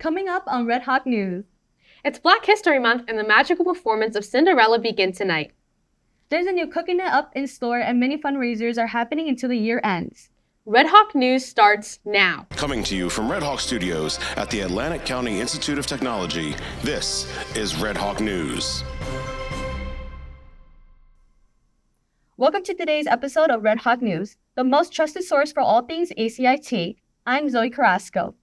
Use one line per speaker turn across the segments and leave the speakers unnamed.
Coming up on Red Hot News.
It's Black History Month and the magical performance of Cinderella begins tonight.
There's a new Cookin It Up in store and many fundraisers are happening until the year ends.
Red Hawk News starts now.
Coming to you from Red Hawk Studios at the Atlantic County Institute of Technology, this is Red Hawk News.
Welcome to today's episode of Red Hawk News, the most trusted source for all things ACIT. I'm Zoe Carrasco.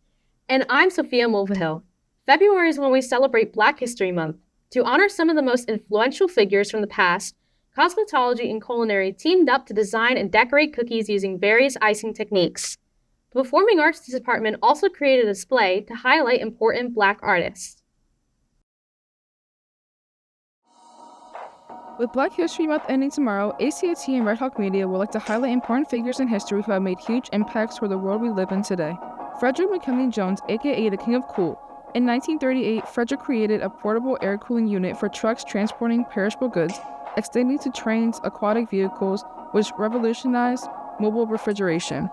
And I'm Sophia Mulvihill. February is when we celebrate Black History Month. To honor some of the most influential figures from the past, cosmetology and culinary teamed up to design and decorate cookies using various icing techniques. The Performing Arts Department also created a display to highlight important Black artists.
With Black History Month ending tomorrow, ACIT and Red Hawk Media would like to highlight important figures in history who have made huge impacts for the world we live in today. Frederick McKinley Jones, aka the King of Cool. In 1938, Frederick created a portable air cooling unit for trucks transporting perishable goods, extending to trains, aquatic vehicles, which revolutionized mobile refrigeration.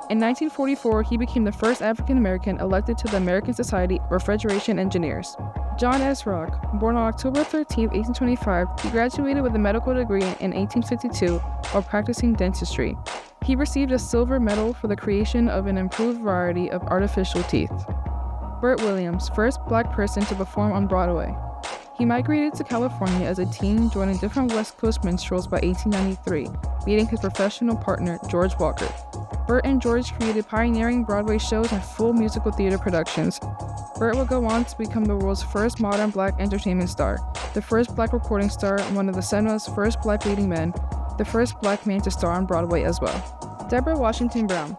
In 1944, he became the first African American elected to the American Society of Refrigeration Engineers. John S. Rock, born on October 13, 1825, he graduated with a medical degree in 1852 while practicing dentistry. He received a silver medal for the creation of an improved variety of artificial teeth. Burt Williams, first Black person to perform on Broadway. He migrated to California as a teen, joining different West Coast minstrels by 1893, meeting his professional partner, George Walker. Burt and George created pioneering Broadway shows and full musical theater productions. Burt would go on to become the world's first modern Black entertainment star, the first Black recording star, one of the cinema's first Black leading men, the first Black man to star on Broadway as well. Deborah Washington Brown.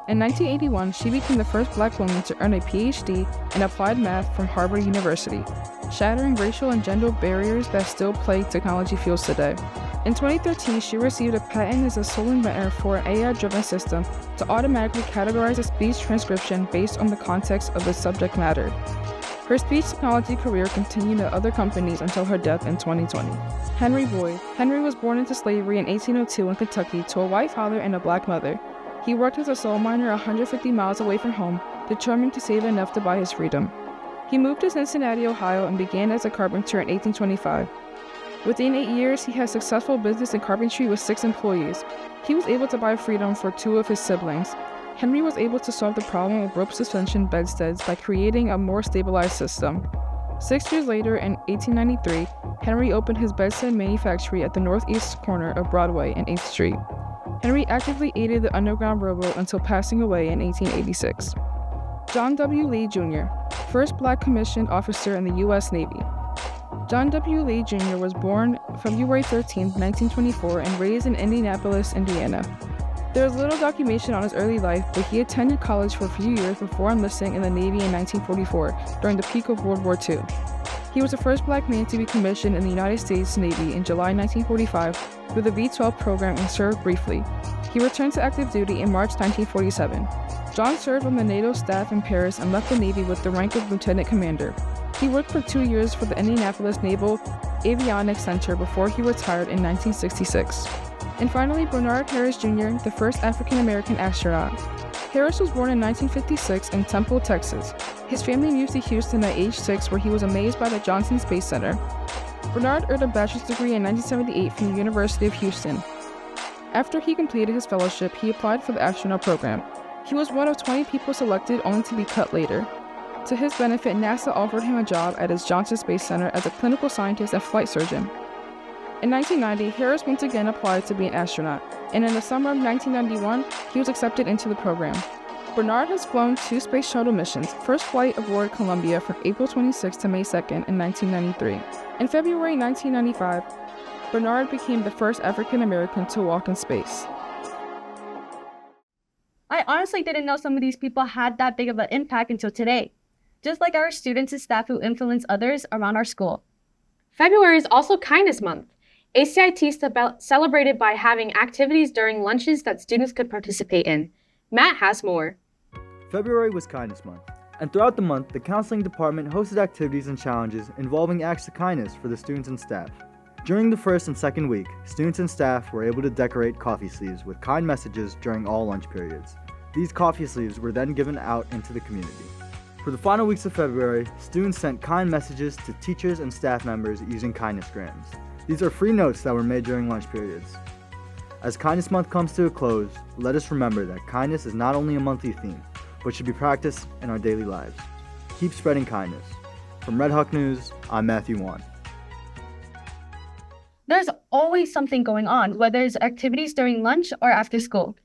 In 1981, she became the first Black woman to earn a PhD in applied math from Harvard University, shattering racial and gender barriers that still plague technology fields today. In 2013, she received a patent as a sole inventor for an AI-driven system to automatically categorize a speech transcription based on the context of the subject matter. Her speech technology career continued at other companies until her death in 2020. Henry Boyd. Henry was born into slavery in 1802 in Kentucky to a white father and a Black mother. He worked as a soul miner 150 miles away from home, determined to save enough to buy his freedom. He moved to Cincinnati, Ohio, and began as a carpenter in 1825. Within 8 years, he had successful business in carpentry with 6 employees. He was able to buy freedom for 2 of his siblings. Henry was able to solve the problem of rope suspension bedsteads by creating a more stabilized system. 6 years later, in 1893, Henry opened his bedstead manufactory at the northeast corner of Broadway and 8th Street. Henry actively aided the Underground Railroad until passing away in 1886. John W. Lee Jr., first Black commissioned officer in the U.S. Navy. John W. Lee Jr. was born February 13, 1924, and raised in Indianapolis, Indiana. There is little documentation on his early life, but he attended college for a few years before enlisting in the Navy in 1944, during the peak of World War II. He was the first Black man to be commissioned in the United States Navy in July 1945 through the V-12 program and served briefly. He returned to active duty in March 1947. John served on the NATO staff in Paris and left the Navy with the rank of lieutenant commander. He worked for 2 years for the Indianapolis Naval Avionics Center before he retired in 1966. And finally, Bernard Harris Jr., the first African-American astronaut. Harris was born in 1956 in Temple, Texas. His family moved to Houston at age 6, where he was amazed by the Johnson Space Center. Bernard earned a bachelor's degree in 1978 from the University of Houston. After he completed his fellowship, he applied for the astronaut program. He was one of 20 people selected, only to be cut later. To his benefit, NASA offered him a job at its Johnson Space Center as a clinical scientist and flight surgeon. In 1990, Harris once again applied to be an astronaut, and in the summer of 1991, he was accepted into the program. Bernard has flown 2 space shuttle missions, first flight aboard Columbia from April 26 to May 2nd in 1993. In February 1995, Bernard became the first African American to walk in space.
I honestly didn't know some of these people had that big of an impact until today, just like our students and staff who influence others around our school.
February is also Kindness Month. ACIT celebrated by having activities during lunches that students could participate in. Matt has more.
February was Kindness Month, and throughout the month, the counseling department hosted activities and challenges involving acts of kindness for the students and staff. During the first and second week, students and staff were able to decorate coffee sleeves with kind messages during all lunch periods. These coffee sleeves were then given out into the community. For the final weeks of February, students sent kind messages to teachers and staff members using kindness grams. These are free notes that were made during lunch periods. As Kindness Month comes to a close, let us remember that kindness is not only a monthly theme, but should be practiced in our daily lives. Keep spreading kindness. From Red Hawk News, I'm Matthew Wan.
There's always something going on, whether it's activities during lunch or after school.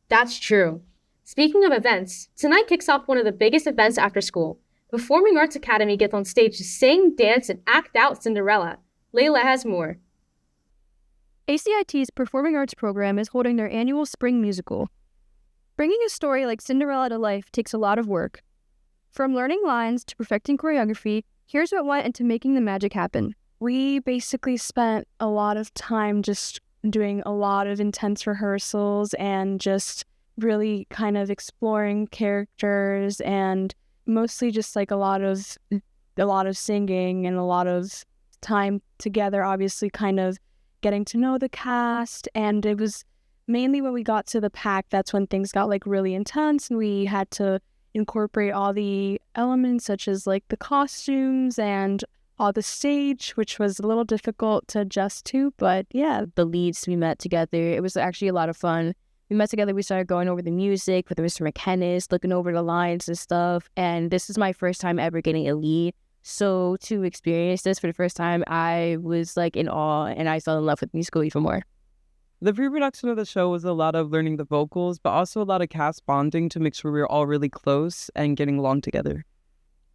That's true. Speaking of events, tonight kicks off one of the biggest events after school. The Performing Arts Academy gets on stage to sing, dance, and act out Cinderella. Layla has more.
ACIT's Performing Arts program is holding their annual spring musical. Bringing a story like Cinderella to life takes a lot of work. From learning lines to perfecting choreography, here's what went into making the magic happen.
We basically spent a lot of time just doing a lot of intense rehearsals and just really kind of exploring characters, and mostly just like a lot of singing and a lot of time together, obviously kind of getting to know the cast. And it was mainly when we got to the pack, that's when things got like really intense, and we had to incorporate all the elements such as like the costumes and all the stage, which was a little difficult to adjust to. But yeah,
The leads we met together, it was actually a lot of fun. We met together, we started going over the music with Mr. McKennis, looking over the lines and stuff. And this is my first time ever getting a lead. So to experience this for the first time, I was like in awe, and I fell in love with musical even more.
The pre-production of the show was a lot of learning the vocals, but also a lot of cast bonding to make sure we were all really close and getting along together.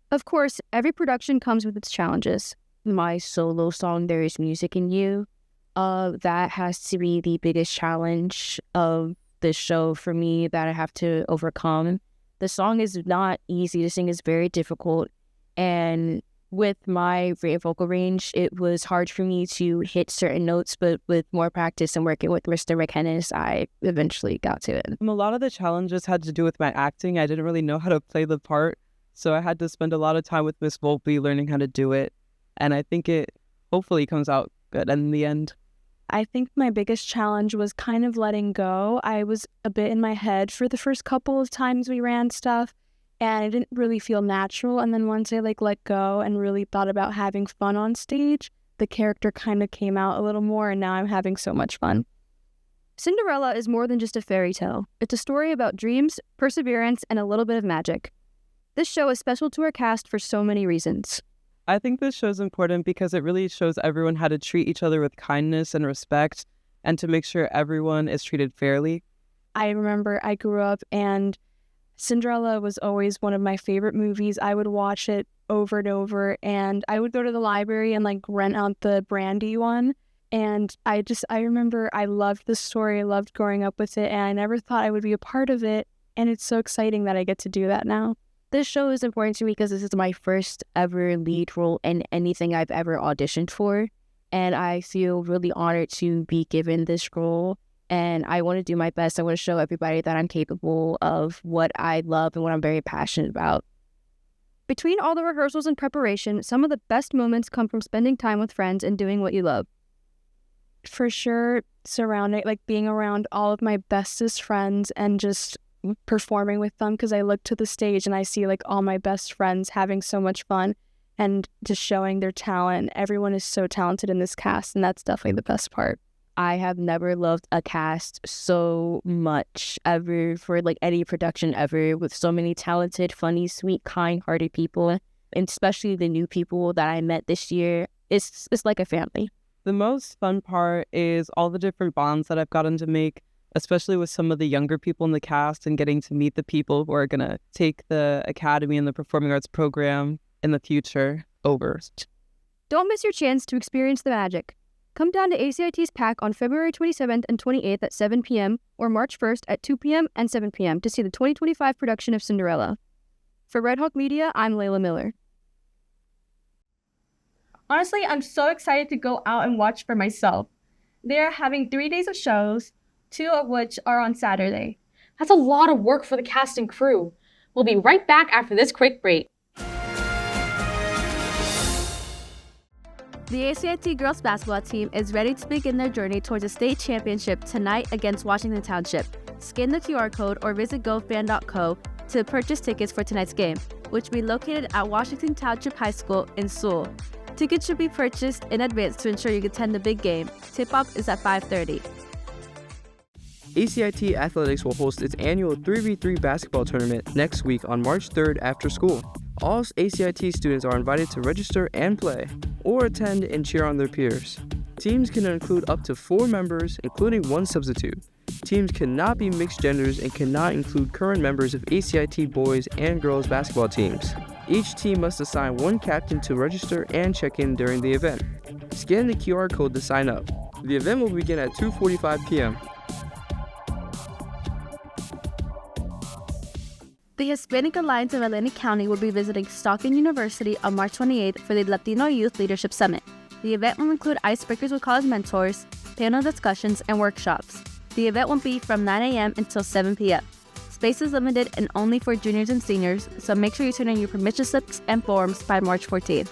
Of course, every production comes with its challenges. My solo song, There Is Music in You, that has to be the biggest challenge of the show for me that I have to overcome. The song is not easy to sing, it's very difficult. And with my vocal range, it was hard for me to hit certain notes, but with more practice and working with Mr. McKennis, I eventually got to it.
A lot of the challenges had to do with my acting. I didn't really know how to play the part, so I had to spend a lot of time with Miss Volpe learning how to do it. And I think it hopefully comes out good in the end.
I think my biggest challenge was kind of letting go. I was a bit in my head for the first couple of times we ran stuff, and it didn't really feel natural. And then once I let go and really thought about having fun on stage, the character kind of came out a little more, and now I'm having so much fun.
Cinderella is more than just a fairy tale. It's a story about dreams, perseverance, and a little bit of magic. This show is special to our cast for so many reasons.
I think this show is important because it really shows everyone how to treat each other with kindness and respect, and to make sure everyone is treated fairly.
I remember I grew up and Cinderella was always one of my favorite movies. I would watch it over and over, and I would go to the library and rent out the Brandy one. And I remember I loved the story. I loved growing up with it, and I never thought I would be a part of it. And it's so exciting that I get to do that now.
This show is important to me because this is my first ever lead role in anything I've ever auditioned for. And I feel really honored to be given this role. And I want to do my best. I want to show everybody that I'm capable of what I love and what I'm very passionate about. Between all the rehearsals and preparation, some of the best moments come from spending time with friends and doing what you love.
For sure, being around all of my bestest friends and just performing with them, because I look to the stage and I see all my best friends having so much fun and just showing their talent. Everyone is so talented in this cast, and that's definitely the best part.
I have never loved a cast so much ever for any production ever, with so many talented, funny, sweet, kind-hearted people, and especially the new people that I met this year. It's like a family.
The most fun part is all the different bonds that I've gotten to make, especially with some of the younger people in the cast, and getting to meet the people who are going to take the Academy and the Performing Arts program in the future over.
Don't miss your chance to experience the magic. Come down to ACIT's PAC on February 27th and 28th at 7 p.m. or March 1st at 2 p.m. and 7 p.m. to see the 2025 production of Cinderella. For Red Hawk Media, I'm Layla Miller.
Honestly, I'm so excited to go out and watch for myself. They're having 3 days of shows, 2 of which are on Saturday.
That's a lot of work for the cast and crew. We'll be right back after this quick break.
The ACIT girls basketball team is ready to begin their journey towards a state championship tonight against Washington Township. Scan the QR code or visit gofan.co to purchase tickets for tonight's game, which will be located at Washington Township High School in Sewell. Tickets should be purchased in advance to ensure you can attend the big game. Tip-off is at 5:30.
ACIT Athletics will host its annual 3v3 basketball tournament next week on March 3rd after school. All ACIT students are invited to register and play, or attend and cheer on their peers. Teams can include up to 4 members, including 1 substitute. Teams cannot be mixed genders and cannot include current members of ACIT boys and girls basketball teams. Each team must assign 1 captain to register and check in during the event. Scan the QR code to sign up. The event will begin at 2:45 p.m.
The Hispanic Alliance of Atlantic County will be visiting Stockton University on March 28th for the Latino Youth Leadership Summit. The event will include icebreakers with college mentors, panel discussions, and workshops. The event will be from 9 a.m. until 7 p.m. Space is limited and only for juniors and seniors, so make sure you turn in your permission slips and forms by March 14th.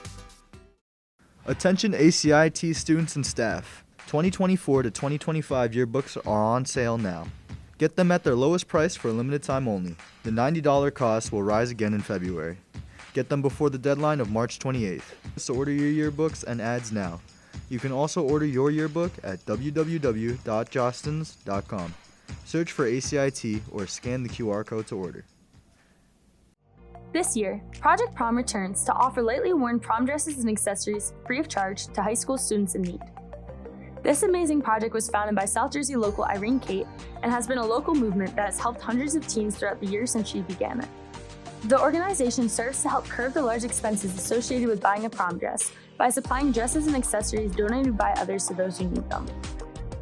Attention ACIT students and staff. 2024 to 2025 yearbooks are on sale now. Get them at their lowest price for a limited time only. The $90 cost will rise again in February. Get them before the deadline of March 28th. So order your yearbooks and ads now. You can also order your yearbook at www.jostens.com. Search for ACIT or scan the QR code to order.
This year, Project Prom returns to offer lightly worn prom dresses and accessories free of charge to high school students in need. This amazing project was founded by South Jersey local Irene Kate and has been a local movement that has helped hundreds of teens throughout the years since she began it. The organization serves to help curb the large expenses associated with buying a prom dress by supplying dresses and accessories donated by others to those who need them.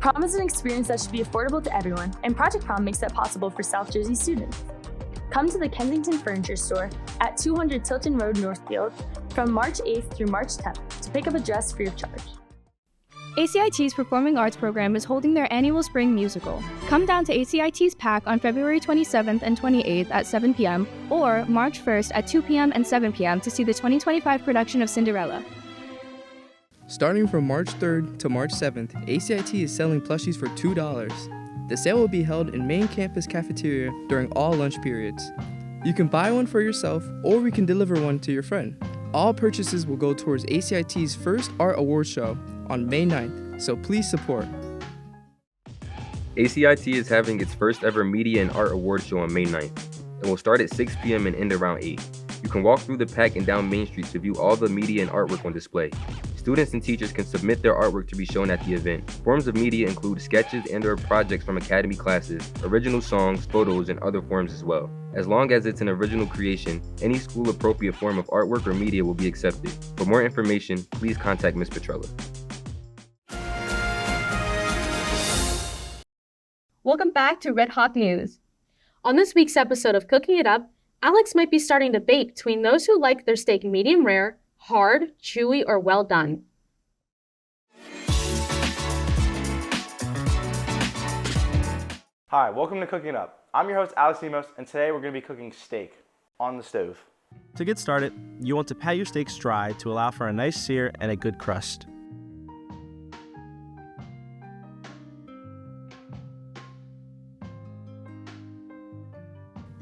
Prom is an experience that should be affordable to everyone, and Project Prom makes that possible for South Jersey students. Come to the Kensington Furniture Store at 200 Tilton Road, Northfield from March 8th through March 10th to pick up a dress free of charge.
ACIT's Performing Arts program is holding their annual spring musical. Come down to ACIT's PAC on February 27th and 28th at 7 p.m. or March 1st at 2 p.m. and 7 p.m. to see the 2025 production of Cinderella.
Starting from March 3rd to March 7th, ACIT is selling plushies for $2. The sale will be held in main campus cafeteria during all lunch periods. You can buy one for yourself or we can deliver one to your friend. All purchases will go towards ACIT's first art award show on May 9th, so please support.
ACIT is having its first ever Media and Art Award show on May 9th. It will start at 6 p.m. and end around 8. You can walk through the PAC and down Main Street to view all the media and artwork on display. Students and teachers can submit their artwork to be shown at the event. Forms of media include sketches and/or projects from academy classes, original songs, photos, and other forms as well. As long as it's an original creation, any school-appropriate form of artwork or media will be accepted. For more information, please contact Ms. Petrella.
Welcome back to Red Hot News.
On this week's episode of Cooking It Up, Alex might be starting a debate between those who like their steak medium rare, hard, chewy, or well done.
Hi, welcome to Cooking It Up. I'm your host, Alex Demos, and today we're going to be cooking steak on the stove.
To get started, you want to pat your steaks dry to allow for a nice sear and a good crust.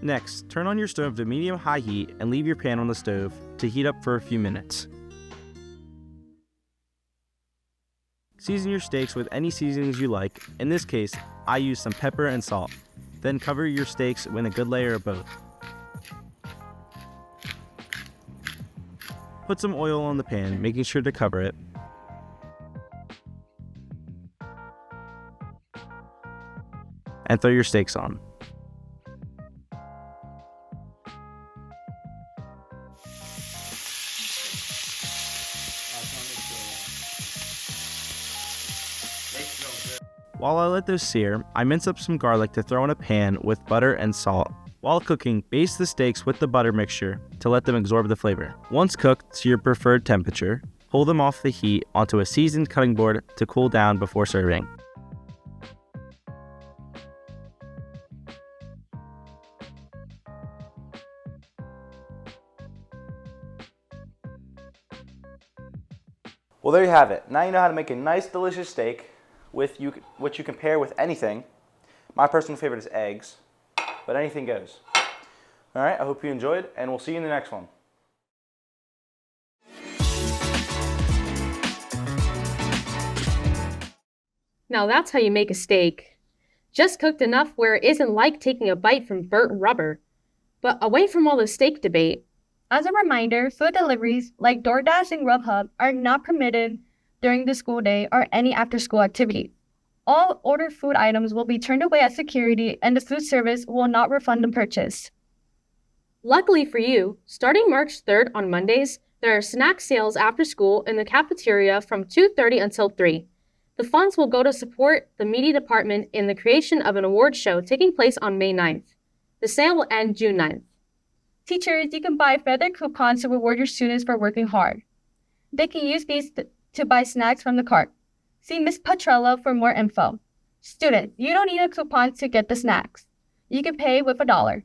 Next, turn on your stove to medium-high heat and leave your pan on the stove to heat up for a few minutes. Season your steaks with any seasonings you like. In this case, I use some pepper and salt. Then cover your steaks with a good layer of both. Put some oil on the pan, making sure to cover it. And throw your steaks on. While I let those sear, I mince up some garlic to throw in a pan with butter and salt. While cooking, baste the steaks with the butter mixture to let them absorb the flavor. Once cooked to your preferred temperature, pull them off the heat onto a seasoned cutting board to cool down before serving.
Well, there you have it. Now you know how to make a nice, delicious steak with which you can pair with anything. My personal favorite is eggs, but anything goes. All right, I hope you enjoyed, and we'll see you in the next one.
Now that's how you make a steak. Just cooked enough where it isn't like taking a bite from burnt rubber. But away from all the steak debate.
As a reminder, food deliveries like DoorDash and Grubhub are not permitted during the school day or any after-school activity. All ordered food items will be turned away at security, and the food service will not refund the purchase.
Luckily for you, starting March 3rd on Mondays, there are snack sales after school in the cafeteria from 2:30 until 3. The funds will go to support the media department in the creation of an award show taking place on May 9th. The sale will end June 9th.
Teachers, you can buy feather coupons to reward your students for working hard. They can use these to buy snacks from the cart. See Ms. Petrella for more info. Students, you don't need a coupon to get the snacks. You can pay with $1.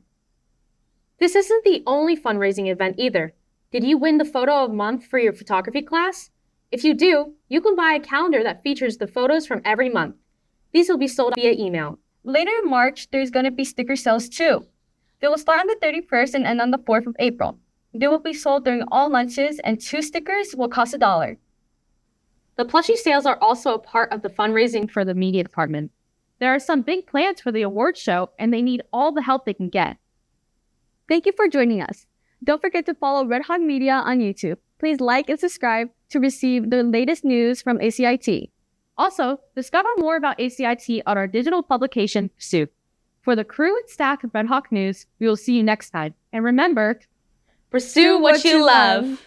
This isn't the only fundraising event either. Did you win the photo of the month for your photography class? If you do, you can buy a calendar that features the photos from every month. These will be sold via email.
Later in March, there's going to be sticker sales too. They will start on the 31st and end on the 4th of April. They will be sold during all lunches, and 2 stickers will cost $1.
The Plushie sales are also a part of the fundraising for the media department. There are some big plans for the award show, and they need all the help they can get.
Thank you for joining us. Don't forget to follow Red Hawk Media on YouTube. Please like and subscribe to receive the latest news from ACIT.
Also, discover more about ACIT on our digital publication, Pursuit. For the crew and staff of Red Hawk News, we will see you next time. And remember, pursue what you love.